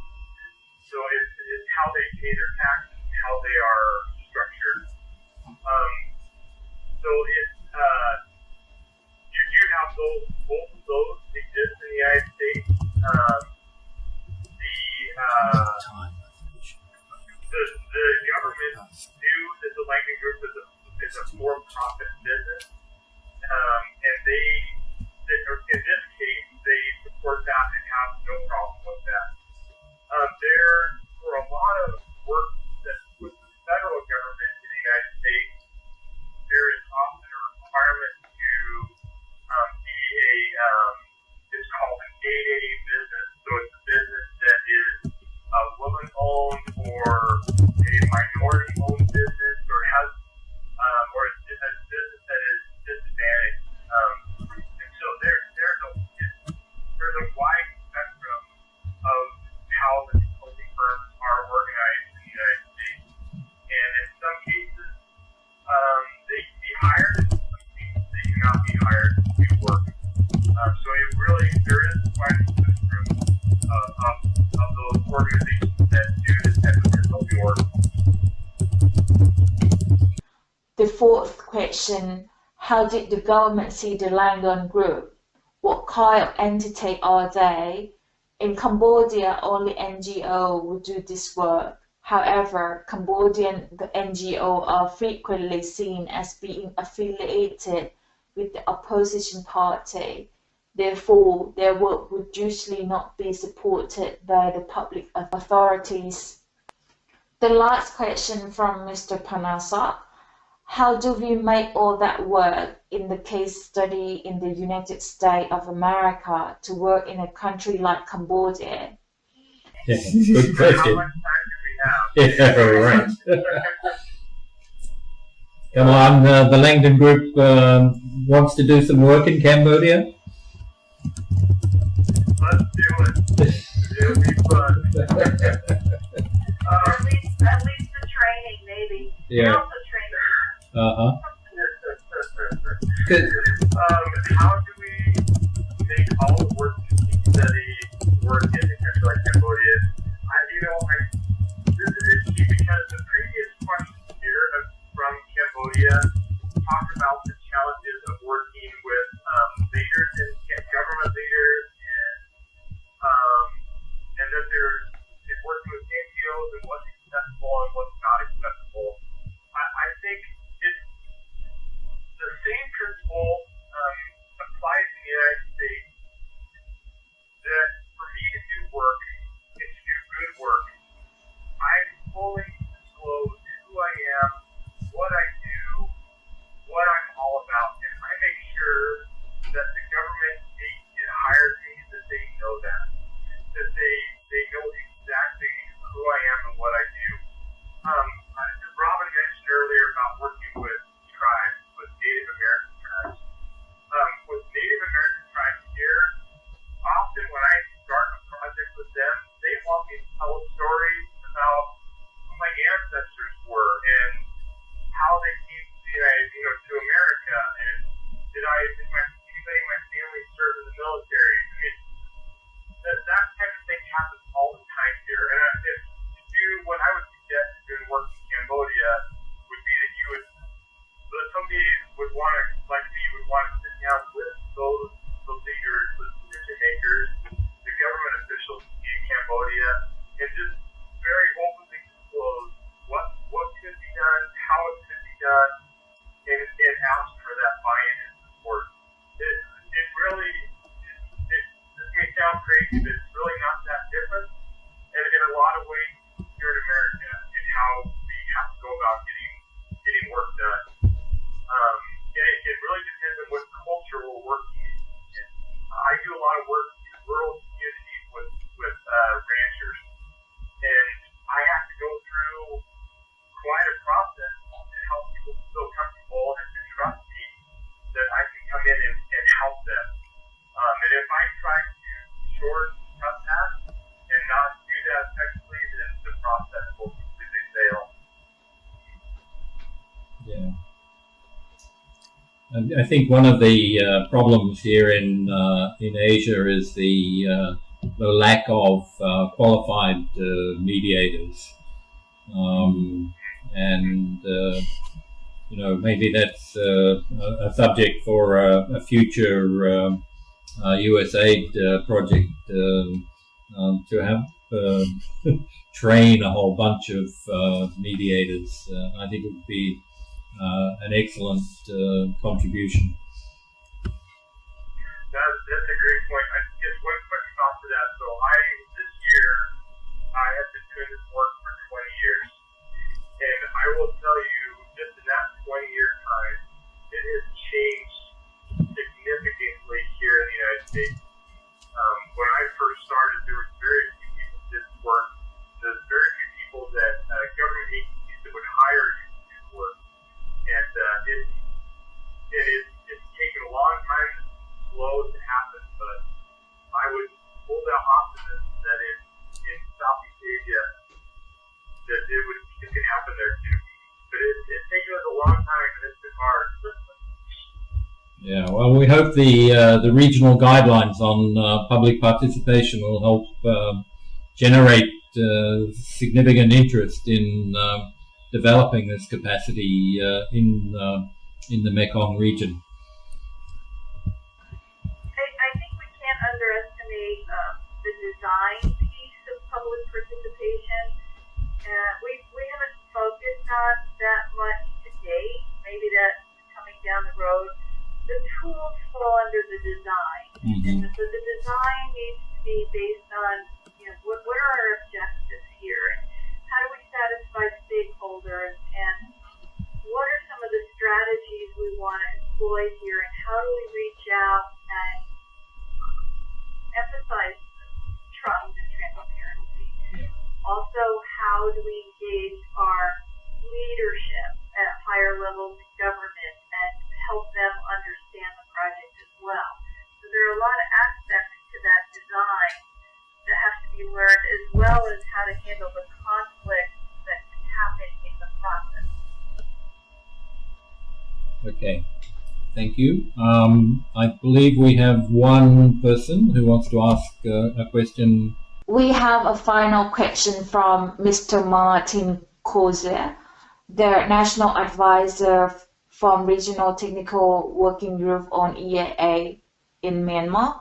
So it's how they pay their taxes, how they are structured. So it's you do have both of those exist in the United States. The government knew that the Langdon Group is a for-profit business, and they, in this case, they support that and have no problem with that. For a lot of work that with the federal government in the United States, there is often a requirement to be it's called an AEA business. So it's a business that is woman-owned or a minority-owned business, or has or a business that is disadvantaged. And so there's a wide spectrum of how the consulting firms are organized in the United States. And in some cases, they can be hired, in some cases they cannot be hired to do work. So there is quite a spectrum of those organizations that do this type of consulting work. The fourth question, how did the government see the Langdon Group? What kind of entity are they? In Cambodia, only NGO would do this work. However, the NGO are frequently seen as being affiliated with the opposition party. Therefore, their work would usually not be supported by the public authorities. The last question from Mr. Panasat. How do we make all that work in the case study in the United States of America to work in a country like Cambodia? Yeah, good question. How much time do we have? Yeah, right. Come on, the Langdon Group wants to do some work in Cambodia. Let's do it. It'll be fun. At least the training, maybe. Yeah. Also training. How do we make all the work study work in a country like Cambodia? This is interesting because the previous questions here from Cambodia talk about the challenges of working with leaders and government leaders, and that there's working with NGOs and what's acceptable and what's not acceptable. I think it's the same principle applies in the United States, that for me to do work and to do good work, I fully disclose who I am, what I do, it's really not that different in a lot of ways here in America in how we have to go about getting work done. It really depends on what culture we're working in. I do a lot of work in rural communities with ranchers, and I have to go through quite a process to help people feel comfortable and to trust me that I can come in and help them. And if I try to shortcut that and not do that effectively, then the process will completely fail. Yeah. I think one of the problems here in Asia is the lack of qualified mediators, and maybe that's a subject for a future USAID project to have train a whole bunch of mediators. I think it would be an excellent contribution. That's a great point. Just one quick thought to that. So this year, I have been doing this work for 20 years. And I will tell you, just in that 20-year time, it has changed significantly here in the United States. When I first started, there were very few people who did this work. There's very few people that government agencies that would hire you to do work. And it's taken a long time, slow to happen, but I would hold out optimism that in Southeast Asia that it could happen there too. But it's taken us a long time and it's been hard. Yeah, well, we hope the regional guidelines on public participation will help generate significant interest in developing this capacity in the Mekong region. I think we can't underestimate the design piece of public participation. We haven't focused on that much to date. Maybe that's coming down the road. The tools fall under the design, and so the design needs to be based on what are our objectives here, and how do we satisfy stakeholders, and what are some of the strategies we want to employ here, and how do we reach out and emphasize trust and transparency. Also, how do we engage our leadership at higher levels of government and help them understand the project as well. So there are a lot of aspects to that design that have to be learned, as well as how to handle the conflict that can happen in the process. Okay, thank you. I believe we have one person who wants to ask a question. We have a final question from Mr. Martin Koze, the National Advisor from Regional Technical Working Group on EIA in Myanmar.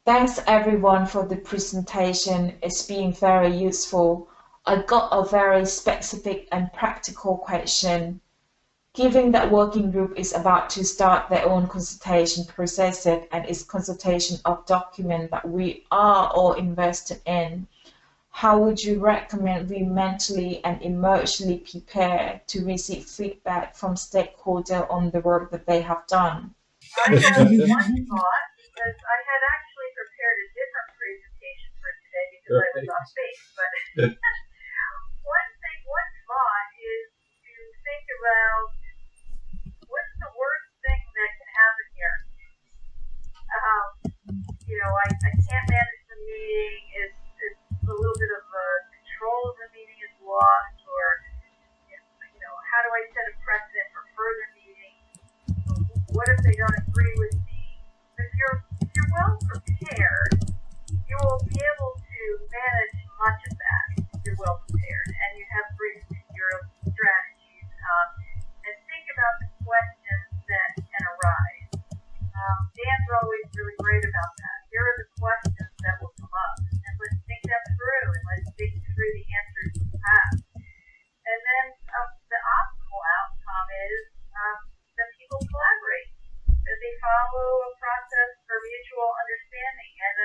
Thanks everyone for the presentation. It's been very useful. I got a very specific and practical question. Given that working group is about to start their own consultation process and its consultation of documents that we are all invested in, how would you recommend we mentally and emotionally prepare to receive feedback from stakeholders on the work that they have done? I have one thought, because I had actually prepared a different presentation for today because I was off base, but one thought is to think about what's the worst thing that can happen here. I can't manage the meeting. It's a little bit of control of the meeting is lost, or how do I set a precedent for further meetings? What if they don't agree with me? If you're well prepared, you will be able to manage much of that. If you're well prepared and you have brief strategies, and think about the questions that can arise. Dan's always really great about that. Here are the questions that will come up, and let's think them through, and let's think through the answers we have. And then the optimal outcome is that people collaborate, that they follow a process for mutual understanding and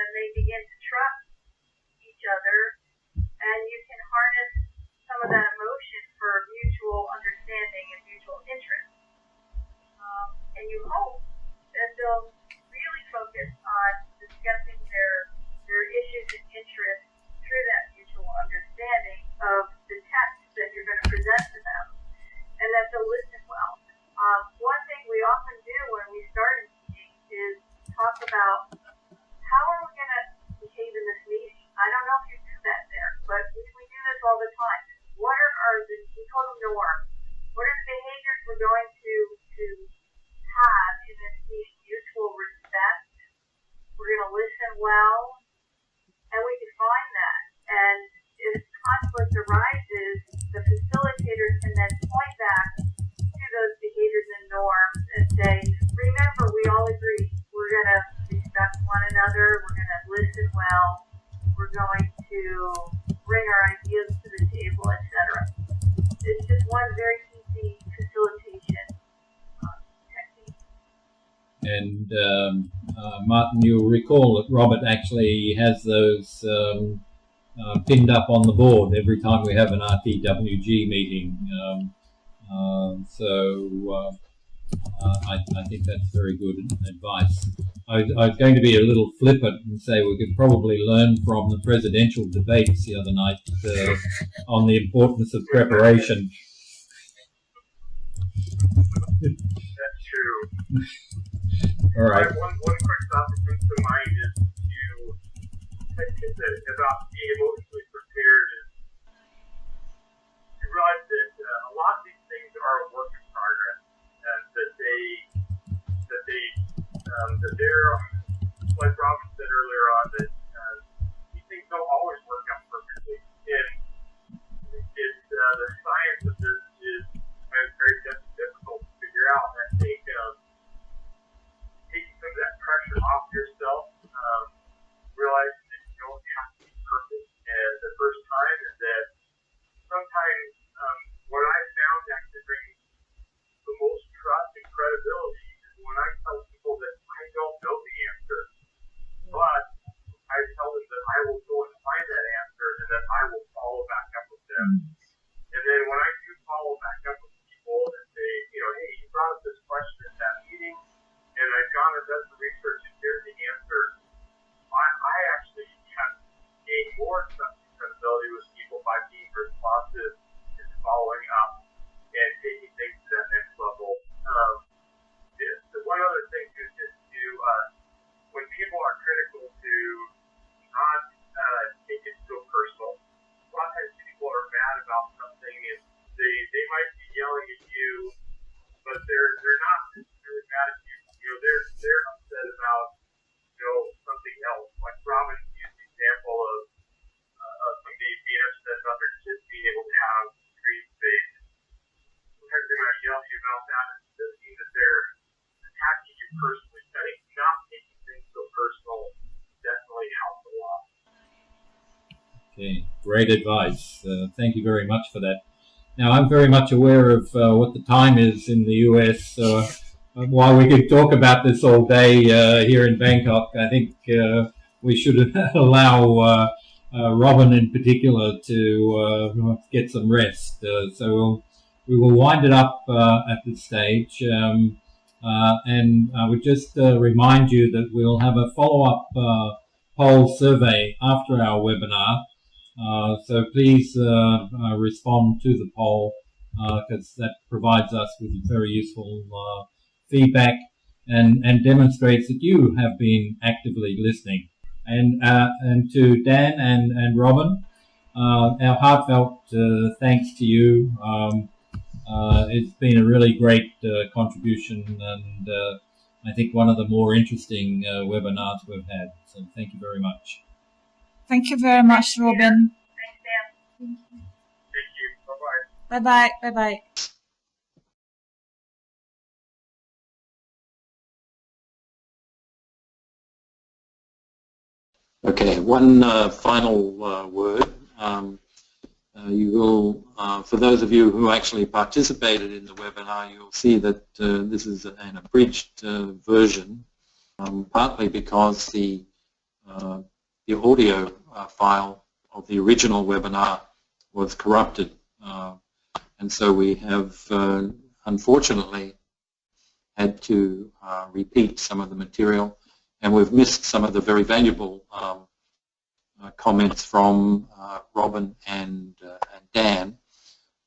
about how are we going to behave in this meeting. I don't know if you do that there, but we do this all the time. What are the, we call them norms. What are the behaviors we're going to have in this meeting? Mutual respect. We're going to listen well, and we define that. And if conflict arises, the facilitators can then point back to those behaviors and norms and say, remember, we all agree. We're going to respect one another. We're going to listen well. We're going to bring our ideas to the table, etc. It's just one very easy facilitation technique. And Martin, you'll recall that Robert actually has those pinned up on the board every time we have an RTWG meeting. I think that's very good advice. I was going to be a little flippant and say we could probably learn from the presidential debates the other night on the importance of preparation. That's true. All right. One quick thought that comes to mind is about being emotionally prepared is to realize that a lot of these things are a work in progress, and that they're like Robin said earlier on, that these things don't always work out perfectly, and it's the science of this is very difficult to figure out. And I think taking some of that pressure off yourself, realizing that you don't have to be perfect, and the first time is that sometimes what I found actually brings the most trust and credibility is when I tell people that I don't know the answer, but I tell them that I will go and find that answer and that I will follow back up with them. And then when I do follow back up with people and say, hey, you brought up this question at that meeting, and I've gone and done some research and here's the answer, I actually have gained more trust and credibility with people by being responsive and following up and taking things to that next level. The one other thing is just to, when people are critical, to not take it so personal. A lot of times people are mad about something and they might be yelling at you, but they're not necessarily mad at you. They're upset about something else. Like Robin used the example of somebody being upset about their kids being able to have screen space. Sometimes they might yell at you about that. It doesn't mean that they're attacking you personally. I think not taking things so personal definitely helps a lot. Okay, great advice. Thank you very much for that. Now, I'm very much aware of what the time is in the US. While we could talk about this all day here in Bangkok, I think we should allow Robin in particular to get some rest. So we will wind it up at this stage. And I would just remind you that we'll have a follow-up poll survey after our webinar. So please respond to the poll because that provides us with very useful feedback and demonstrates that you have been actively listening. And to Dan and Robin, our heartfelt thanks to you. It's been a really great contribution and I think one of the more interesting webinars we've had. So thank you very much. Thank you very much, Robin. Thanks, Dan. Thank you. Bye-bye. Bye-bye. Bye-bye. Okay, one final word. You will, for those of you who actually participated in the webinar, you'll see that this is an abridged version, partly because the audio file of the original webinar was corrupted. And so we have, unfortunately, had to repeat some of the material, and we've missed some of the very valuable comments from Robin and Dan,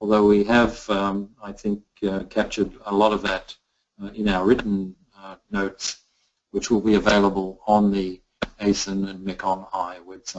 although we have, I think, captured a lot of that in our written notes. which will be available on the AECEN and Mekong EIA website.